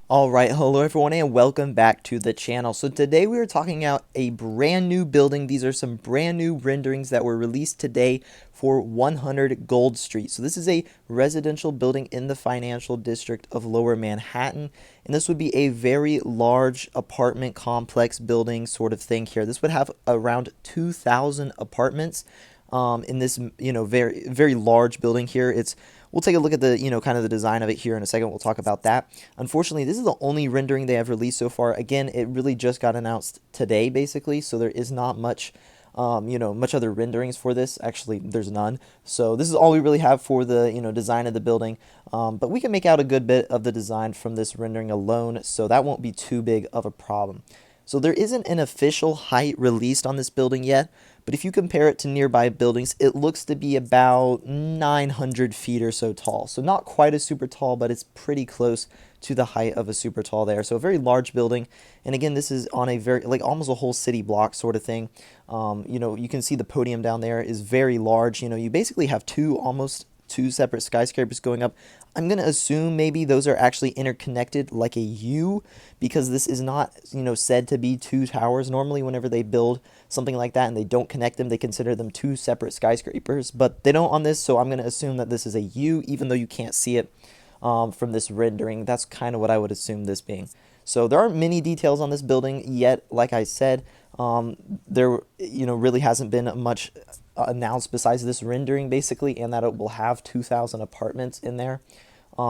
Alright, hello everyone and welcome back to the channel. So today we are talking about a brand new building. These are some brand new renderings that were released today for 100 Gold Street. So this is a residential building in the financial district of Lower Manhattan. And this would be a very large apartment complex building sort of thing here. This would have around 2,000 apartments in this, very, very large building here. We'll take a look at the, kind of the design of it here in a second. We'll talk about that. Unfortunately, this is the only rendering they have released so far. Again, it really just got announced today, basically, so there is not much, much other renderings for this. Actually, there's none. So this is all we really have for the, design of the building. But we can make out a good bit of the design from this rendering alone, so that won't be too big of a problem. So there isn't an official height released on this building yet, but if you compare it to nearby buildings, it looks to be about 900 feet or so tall. So not quite a super tall, but it's pretty close to the height of a super tall there. So a very large building. And again, this is on a very, like almost a whole city block sort of thing. You can see the podium down there is very large. You basically have almost two separate skyscrapers going up. I'm going to assume maybe those are actually interconnected like a U, because this is not, said to be two towers. Normally, whenever they build something like that and they don't connect them, they consider them two separate skyscrapers, but they don't on this, so I'm going to assume that this is a U, even though you can't see it from this rendering. That's kind of what I would assume this being. So there aren't many details on this building yet. Like I said, there really hasn't been much announced besides this rendering basically, and that it will have 2,000 apartments in there.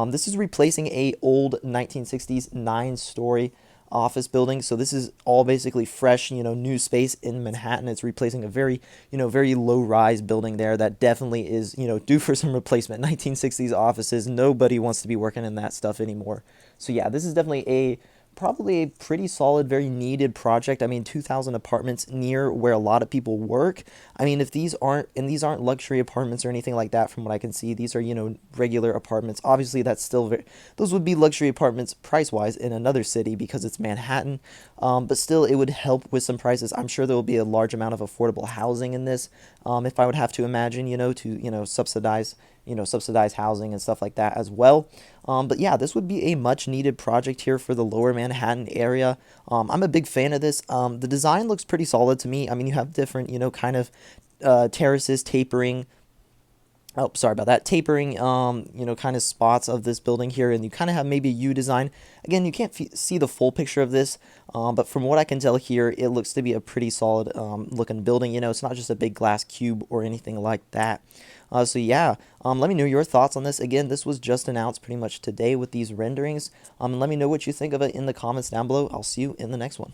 This is replacing a old 1960s 9-story office building. So this is all basically fresh, new space in Manhattan. It's replacing a very, very low-rise building there that definitely is, due for some replacement. 1960s offices, nobody wants to be working in that stuff anymore. So yeah, this is definitely probably a pretty solid, very needed project. I mean, 2,000 apartments near where a lot of people work. I mean, if these aren't luxury apartments or anything like that, from what I can see, these are, regular apartments. Obviously, that's still those would be luxury apartments price-wise in another city because it's Manhattan. But still, it would help with some prices. I'm sure there will be a large amount of affordable housing in this. If I would have to imagine, to subsidize housing and stuff like that as well. But yeah, this would be a much needed project here for the lower Manhattan area. I'm a big fan of this. The design looks pretty solid to me. I mean, you have different, kind of terraces tapering. Oh, sorry about that. Tapering, kind of spots of this building here, and you kind of have maybe a U design. Again, you can't see the full picture of this, but from what I can tell here, it looks to be a pretty solid looking building. It's not just a big glass cube or anything like that. So yeah, let me know your thoughts on this. Again, this was just announced pretty much today with these renderings. Let me know what you think of it in the comments down below. I'll see you in the next one.